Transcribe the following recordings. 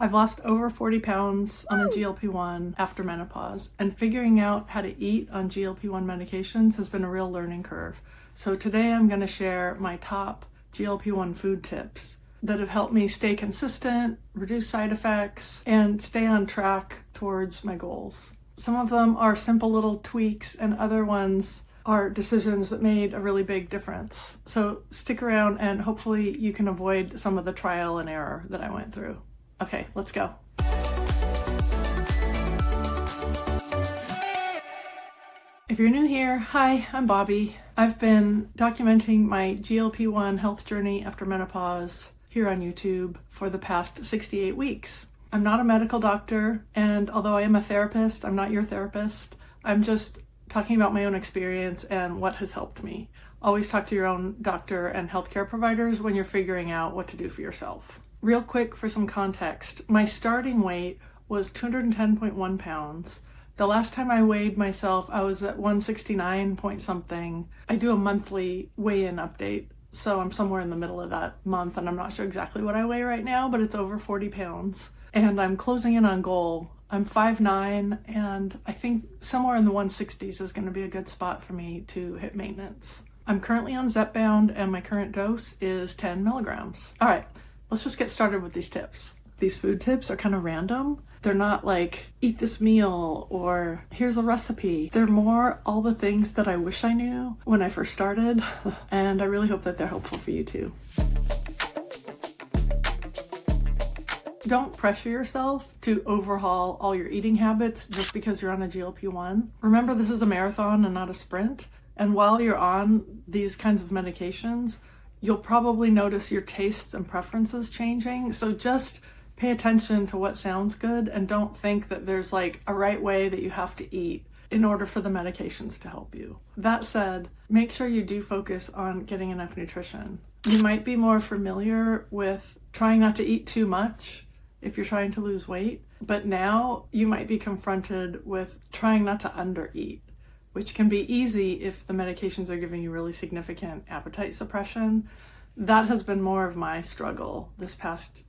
I've lost over 40 pounds on a GLP-1 after menopause, and figuring out how to eat on GLP-1 medications has been a real learning curve. So today I'm going to share my top GLP-1 food tips that have helped me stay consistent, reduce side effects, and stay on track towards my goals. Some of them are simple little tweaks, and other ones are decisions that made a really big difference. So stick around and hopefully you can avoid some of the trial and error that I went through. Okay, let's go. If you're new here, hi, I'm Bobby. I've been documenting my GLP-1 health journey after menopause here on YouTube for the past 68 weeks. I'm not a medical doctor, and although I am a therapist, I'm not your therapist. I'm just talking about my own experience and what has helped me. Always talk to your own doctor and healthcare providers when you're figuring out what to do for yourself. Real quick for some context, my starting weight was 210.1 pounds. The last time I weighed myself, I was at 169 point something. I do a monthly weigh-in update, so I'm somewhere in the middle of that month, and I'm not sure exactly what I weigh right now, but it's over 40 pounds. And I'm closing in on goal. I'm 5'9", and I think somewhere in the 160s is going to be a good spot for me to hit maintenance. I'm currently on Zepbound, and my current dose is 10 milligrams. All right, let's just get started with these tips. These food tips are kind of random. They're not like, eat this meal or here's a recipe. They're more all the things that I wish I knew when I first started, and I really hope that they're helpful for you too. Don't pressure yourself to overhaul all your eating habits just because you're on a GLP-1. Remember, this is a marathon and not a sprint. And while you're on these kinds of medications, you'll probably notice your tastes and preferences changing. So just pay attention to what sounds good and don't think that there's like a right way that you have to eat in order for the medications to help you. That said, make sure you do focus on getting enough nutrition. You might be more familiar with trying not to eat too much if you're trying to lose weight, but now you might be confronted with trying not to undereat, which can be easy if the medications are giving you really significant appetite suppression. That has been more of my struggle this past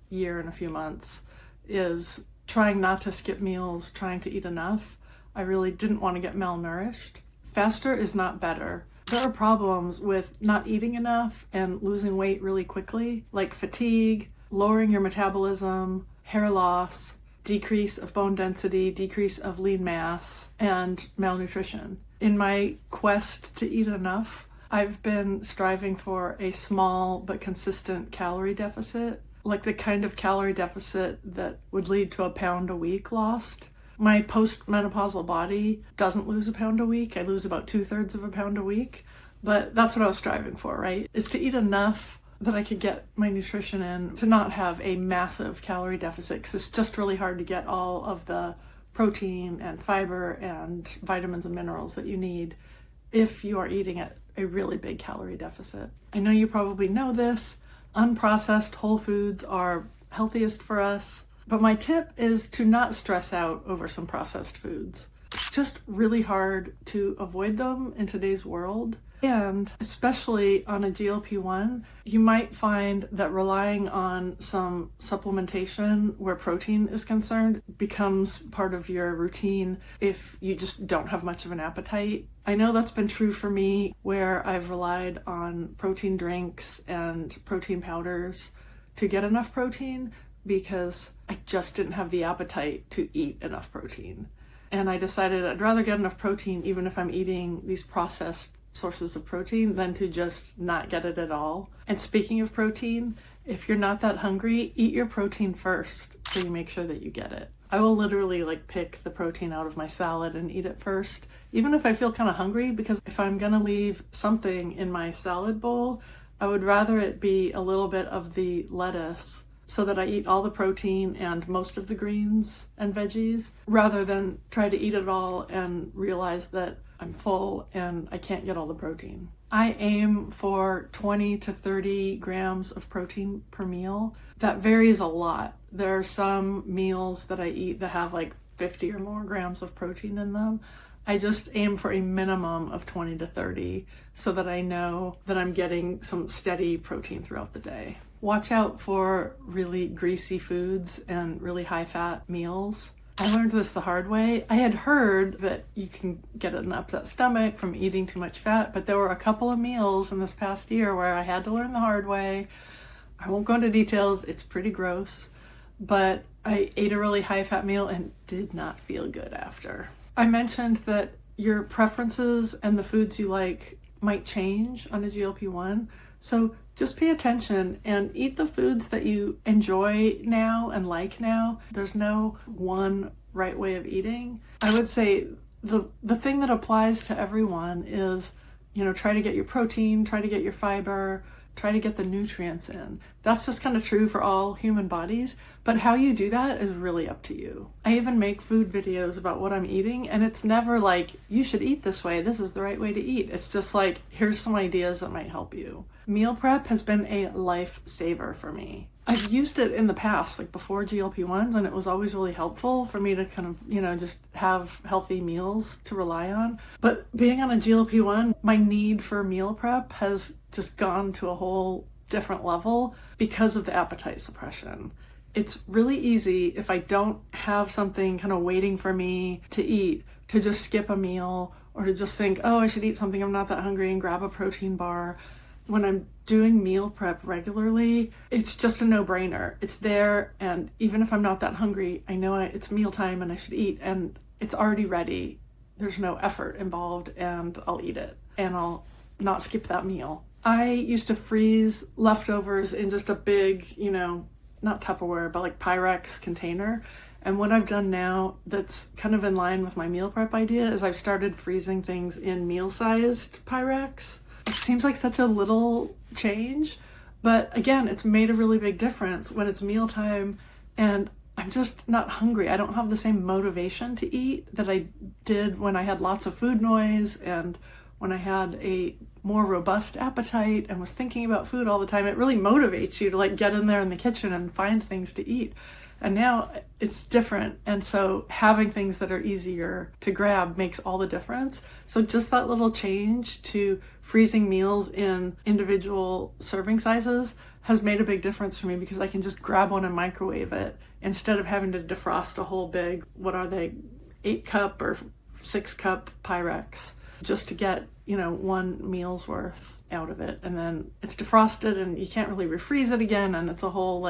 year and a few months, is trying not to skip meals, trying to eat enough. I really didn't want to get malnourished. Faster is not better. There are problems with not eating enough and losing weight really quickly, like fatigue, lowering your metabolism, hair loss, decrease of bone density, decrease of lean mass, and malnutrition. In my quest to eat enough, I've been striving for a small but consistent calorie deficit, like the kind of calorie deficit that would lead to a pound a week lost. My postmenopausal body doesn't lose a pound a week. I lose about 2/3 of a pound a week, but that's what I was striving for, right? Is to eat enough that I could get my nutrition in, to not have a massive calorie deficit, because it's just really hard to get all of the protein and fiber and vitamins and minerals that you need if you are eating at a really big calorie deficit. I know you probably know this. Unprocessed whole foods are healthiest for us, but my tip is to not stress out over some processed foods. It's just really hard to avoid them in today's world. And especially on a GLP-1, you might find that relying on some supplementation where protein is concerned becomes part of your routine if you just don't have much of an appetite. I know that's been true for me, where I've relied on protein drinks and protein powders to get enough protein because I just didn't have the appetite to eat enough protein. And I decided I'd rather get enough protein even if I'm eating these processed sources of protein than to just not get it at all. And speaking of protein, if you're not that hungry, eat your protein first so you make sure that you get it. I will literally pick the protein out of my salad and eat it first, even if I feel kind of hungry, because if I'm gonna leave something in my salad bowl, I would rather it be a little bit of the lettuce so that I eat all the protein and most of the greens and veggies, rather than try to eat it all and realize that I'm full and I can't get all the protein. I aim for 20 to 30 grams of protein per meal. That varies a lot. There are some meals that I eat that have 50 or more grams of protein in them. I just aim for a minimum of 20 to 30 so that I know that I'm getting some steady protein throughout the day. watch out for really greasy foods and really high-fat meals. I learned this the hard way. I had heard that you can get an upset stomach from eating too much fat, but there were a couple of meals in this past year where I had to learn the hard way. I won't go into details, it's pretty gross, but I ate a really high-fat meal and did not feel good after. I mentioned that your preferences and the foods you like might change on a GLP-1, so just pay attention and eat the foods that you enjoy now and like now. There's no one right way of eating. I would say the thing that applies to everyone is, try to get your protein, try to get your fiber, try to get the nutrients in. That's just kind of true for all human bodies, but how you do that is really up to you. I even make food videos about what I'm eating, and it's never like, you should eat this way, this is the right way to eat. It's just like, here's some ideas that might help you. Meal prep has been a lifesaver for me. I've used it in the past, like before GLP-1s, and it was always really helpful for me to kind of, just have healthy meals to rely on. But being on a GLP-1, my need for meal prep has just gone to a whole different level because of the appetite suppression. It's really easy if I don't have something kind of waiting for me to eat, to just skip a meal or to just think, oh, I should eat something, I'm not that hungry, and grab a protein bar. When I'm doing meal prep regularly, it's just a no-brainer. It's there, and even if I'm not that hungry, I know it's mealtime and I should eat, and it's already ready. There's no effort involved, and I'll eat it, and I'll not skip that meal. I used to freeze leftovers in just a big, not Tupperware, but like Pyrex container. And what I've done now that's kind of in line with my meal prep idea is I've started freezing things in meal-sized Pyrex. It seems like such a little change, but again, it's made a really big difference when it's mealtime and I'm just not hungry. I don't have the same motivation to eat that I did when I had lots of food noise and when I had a more robust appetite and was thinking about food all the time. It really motivates you to get in there in the kitchen and find things to eat. And now it's different. And so having things that are easier to grab makes all the difference. So just that little change to freezing meals in individual serving sizes has made a big difference for me because I can just grab one and microwave it instead of having to defrost a whole big, 8-cup or 6-cup Pyrex just to get, one meal's worth out of it. And then it's defrosted and you can't really refreeze it again. And it's a whole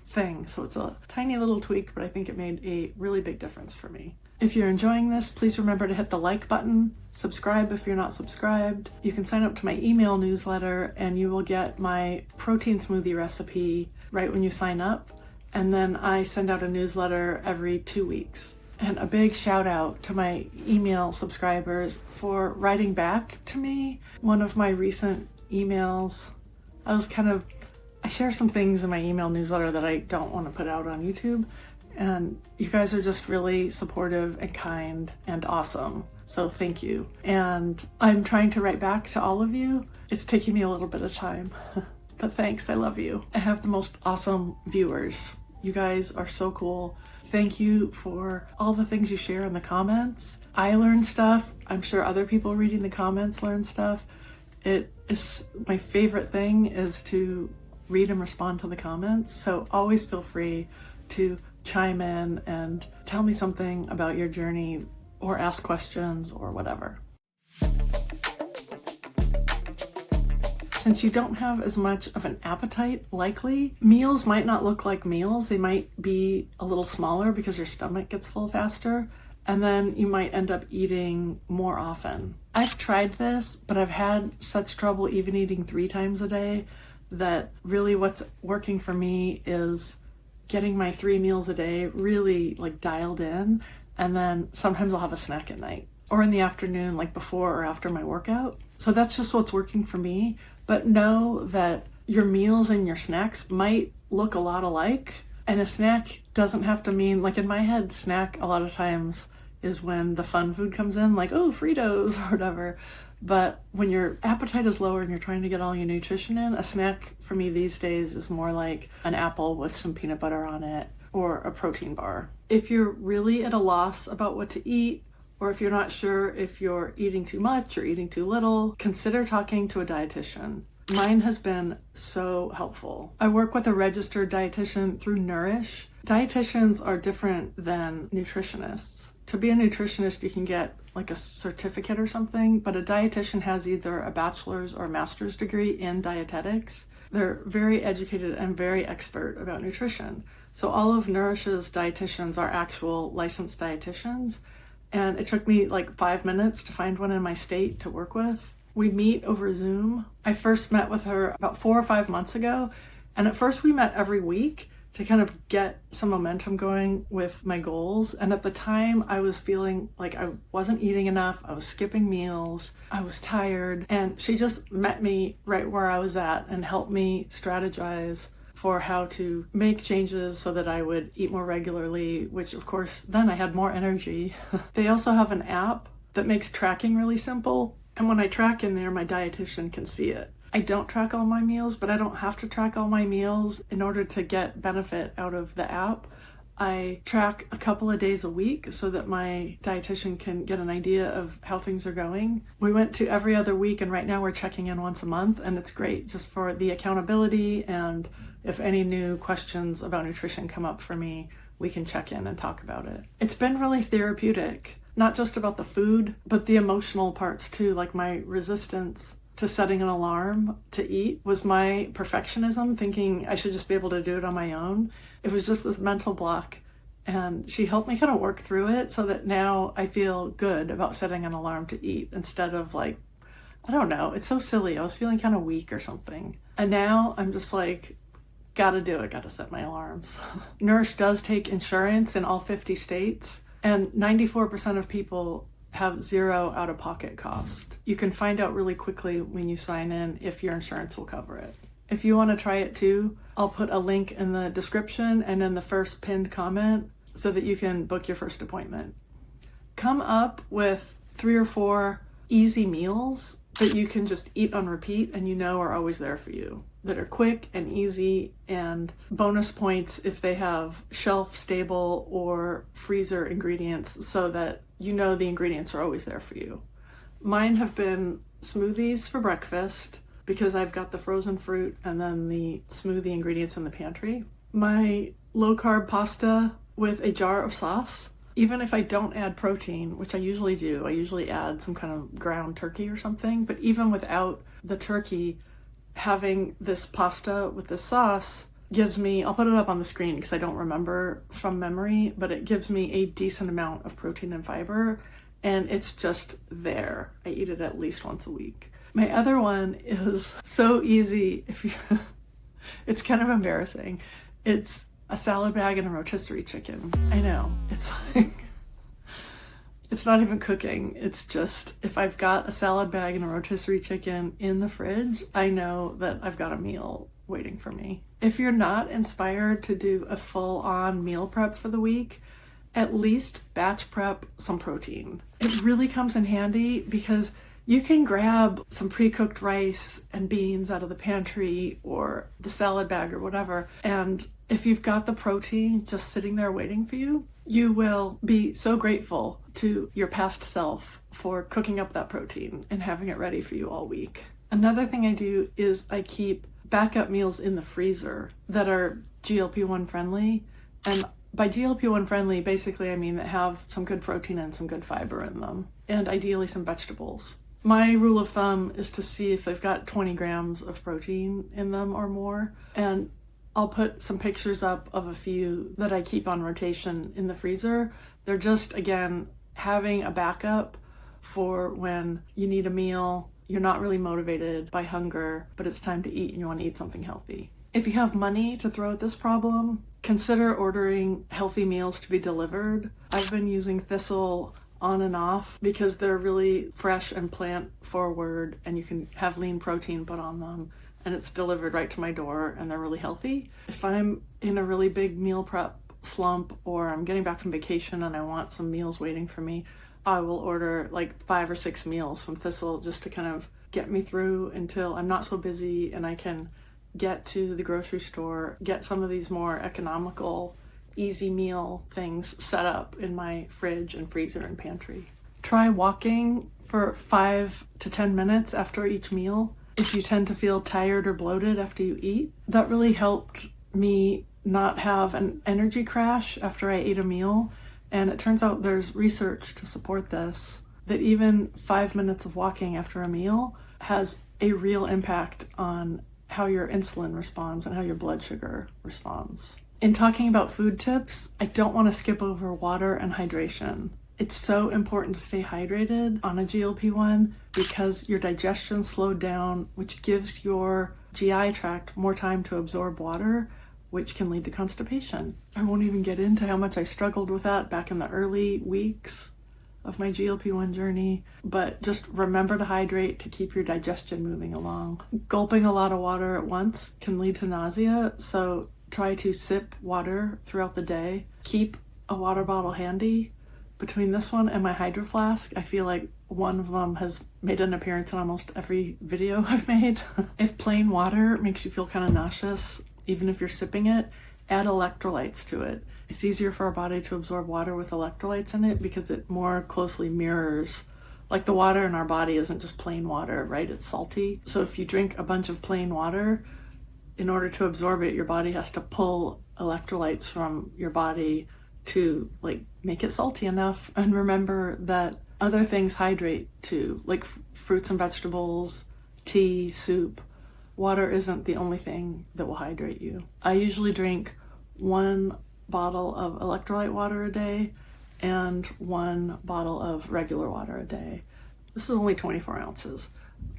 thing. So it's a tiny little tweak, but I think it made a really big difference for me. If you're enjoying this, please remember to hit the like button, subscribe if you're not subscribed. You can sign up to my email newsletter and you will get my protein smoothie recipe right when you sign up. And then I send out a newsletter every 2 weeks. And a big shout out to my email subscribers for writing back to me. One of my recent emails, I share some things in my email newsletter that I don't want to put out on YouTube. And you guys are just really supportive and kind and awesome. So thank you. And I'm trying to write back to all of you. It's taking me a little bit of time, but thanks. I love you. I have the most awesome viewers. You guys are so cool. Thank you for all the things you share in the comments. I learn stuff. I'm sure other people reading the comments learn stuff. It is my favorite thing is to read and respond to the comments. So always feel free to chime in and tell me something about your journey or ask questions or whatever. Since you don't have as much of an appetite, likely, meals might not look like meals. They might be a little smaller because your stomach gets full faster, and then you might end up eating more often. I've tried this, but I've had such trouble even eating 3 times a day that really what's working for me is getting my 3 meals a day really dialed in, and then sometimes I'll have a snack at night or in the afternoon, before or after my workout. So that's just what's working for me. But know that your meals and your snacks might look a lot alike, and a snack doesn't have to mean, in my head, snack a lot of times is when the fun food comes in, Fritos or whatever. But when your appetite is lower and you're trying to get all your nutrition in, a snack for me these days is more like an apple with some peanut butter on it or a protein bar. If you're really at a loss about what to eat, or if you're not sure if you're eating too much or eating too little, consider talking to a dietitian. Mine has been so helpful. I work with a registered dietitian through Nourish. Dietitians are different than nutritionists. To be a nutritionist, you can get like a certificate or something, but a dietitian has either a bachelor's or master's degree in dietetics. They're very educated and very expert about nutrition. So all of Nourish's dietitians are actual licensed dietitians, and it took me like 5 minutes to find one in my state to work with. We meet over Zoom. I first met with her about 4 or 5 months ago, and at first we met every week to kind of get some momentum going with my goals. And at the time, I was feeling like I wasn't eating enough. I was skipping meals. I was tired. And she just met me right where I was at and helped me strategize for how to make changes so that I would eat more regularly, which of course, then I had more energy. They also have an app that makes tracking really simple. And when I track in there, my dietitian can see it. I don't track all my meals, but I don't have to track all my meals in order to get benefit out of the app. I track a couple of days a week so that my dietitian can get an idea of how things are going. We went to every other week, and right now we're checking in once a month, and it's great just for the accountability, and if any new questions about nutrition come up for me, we can check in and talk about it. It's been really therapeutic, not just about the food, but the emotional parts too, like my resistance to setting an alarm to eat was my perfectionism, thinking I should just be able to do it on my own. It was just this mental block, and she helped me kind of work through it so that now I feel good about setting an alarm to eat instead of like, I don't know, it's so silly. I was feeling kind of weak or something. And now I'm just like, gotta do it, gotta set my alarms. Nourish does take insurance in all 50 states, and 94% of people have zero out-of-pocket cost. You can find out really quickly when you sign in if your insurance will cover it. If you want to try it too, I'll put a link in the description and in the first pinned comment so that you can book your first appointment. Come up with 3 or 4 easy meals that you can just eat on repeat and you know are always there for you, that are quick and easy, and bonus points if they have shelf-stable or freezer ingredients so that you know the ingredients are always there for you. Mine have been smoothies for breakfast because I've got the frozen fruit and then the smoothie ingredients in the pantry. My low-carb pasta with a jar of sauce. Even if I don't add protein, which I usually do, I usually add some kind of ground turkey or something, but even without the turkey, having this pasta with this sauce gives me, I'll put it up on the screen because I don't remember from memory, but it gives me a decent amount of protein and fiber, and it's just there. I eat it at least once a week. My other one is so easy. It's kind of embarrassing. It's a salad bag and a rotisserie chicken. I know, it's like, it's not even cooking. It's just, if I've got a salad bag and a rotisserie chicken in the fridge, I know that I've got a meal waiting for me. If you're not inspired to do a full-on meal prep for the week, at least batch prep some protein. It really comes in handy because you can grab some pre-cooked rice and beans out of the pantry or the salad bag or whatever, and if you've got the protein just sitting there waiting for you, you will be so grateful to your past self for cooking up that protein and having it ready for you all week. Another thing I do is I keep backup meals in the freezer that are GLP-1 friendly. And by GLP-1 friendly, basically I mean that have some good protein and some good fiber in them, and ideally some vegetables. My rule of thumb is to see if they've got 20 grams of protein in them or more, and I'll put some pictures up of a few that I keep on rotation in the freezer. They're just, again, having a backup for when you need a meal, you're not really motivated by hunger, but it's time to eat and you want to eat something healthy. If you have money to throw at this problem, consider ordering healthy meals to be delivered. I've been using Thistle on and off because they're really fresh and plant forward, and you can have lean protein put on them, and it's delivered right to my door, and they're really healthy. If I'm in a really big meal prep slump, or I'm getting back from vacation and I want some meals waiting for me, I will order like 5 or 6 meals from Thistle just to kind of get me through until I'm not so busy and I can get to the grocery store, get some of these more economical, easy meal things set up in my fridge and freezer and pantry. Try walking for 5 to 10 minutes after each meal. if you tend to feel tired or bloated after you eat. That really helped me not have an energy crash after I ate a meal. And it turns out there's research to support this, that even 5 minutes of walking after a meal has a real impact on how your insulin responds and how your blood sugar responds. In talking about food tips, I don't want to skip over water and hydration. It's so important to stay hydrated on a GLP-1 because your digestion slowed down, which gives your GI tract more time to absorb water, which can lead to constipation. I won't even get into how much I struggled with that back in the early weeks of my GLP-1 journey, but just remember to hydrate to keep your digestion moving along. Gulping a lot of water at once can lead to nausea, so try to sip water throughout the day. Keep a water bottle handy. Between this one and my Hydro Flask, I feel like one of them has made an appearance in almost every video I've made. If plain water makes you feel kind of nauseous, even if you're sipping it, add electrolytes to it. It's easier for our body to absorb water with electrolytes in it because it more closely mirrors, like the water in our body isn't just plain water, right? It's salty. So if you drink a bunch of plain water, in order to absorb it, your body has to pull electrolytes from your body to like make it salty enough. And remember that other things hydrate too, like fruits and vegetables, tea, soup. Water isn't the only thing that will hydrate you. I usually drink 1 bottle of electrolyte water a day and 1 bottle of regular water a day. This is only 24 ounces.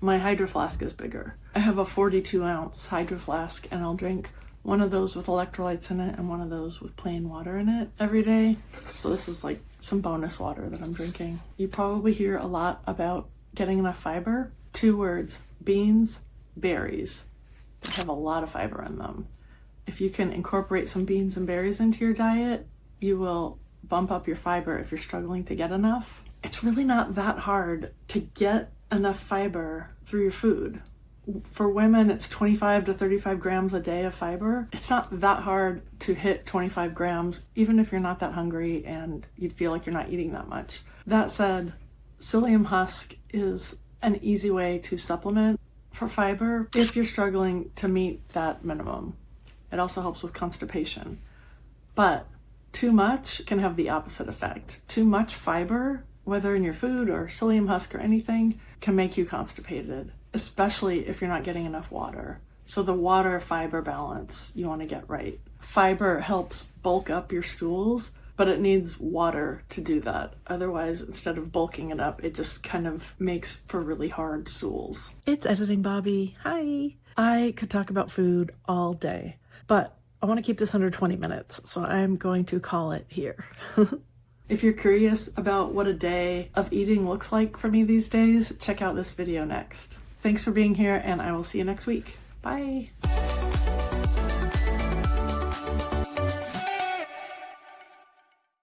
My Hydro Flask is bigger. I have a 42-ounce Hydro Flask, and I'll drink 1 of those with electrolytes in it and 1 of those with plain water in it every day. So this is like some bonus water that I'm drinking. You probably hear a lot about getting enough fiber. 2 words: beans, berries. They have a lot of fiber in them. If you can incorporate some beans and berries into your diet, you will bump up your fiber if you're struggling to get enough. It's really not that hard to get enough fiber through your food. For women, it's 25 to 35 grams a day of fiber. It's not that hard to hit 25 grams, even if you're not that hungry and you'd feel like you're not eating that much. That said, psyllium husk is an easy way to supplement for fiber if you're struggling to meet that minimum. It also helps with constipation. But too much can have the opposite effect. Too much fiber, whether in your food or psyllium husk or anything, can make you constipated, especially if you're not getting enough water. So the water-fiber balance you want to get right. Fiber helps bulk up your stools, but it needs water to do that. Otherwise, instead of bulking it up, it just kind of makes for really hard stools. It's Editing Bobby. Hi. I could talk about food all day, but I want to keep this under 20 minutes, so I'm going to call it here. If you're curious about what a day of eating looks like for me these days, check out this video next. Thanks for being here, and I will see you next week. Bye.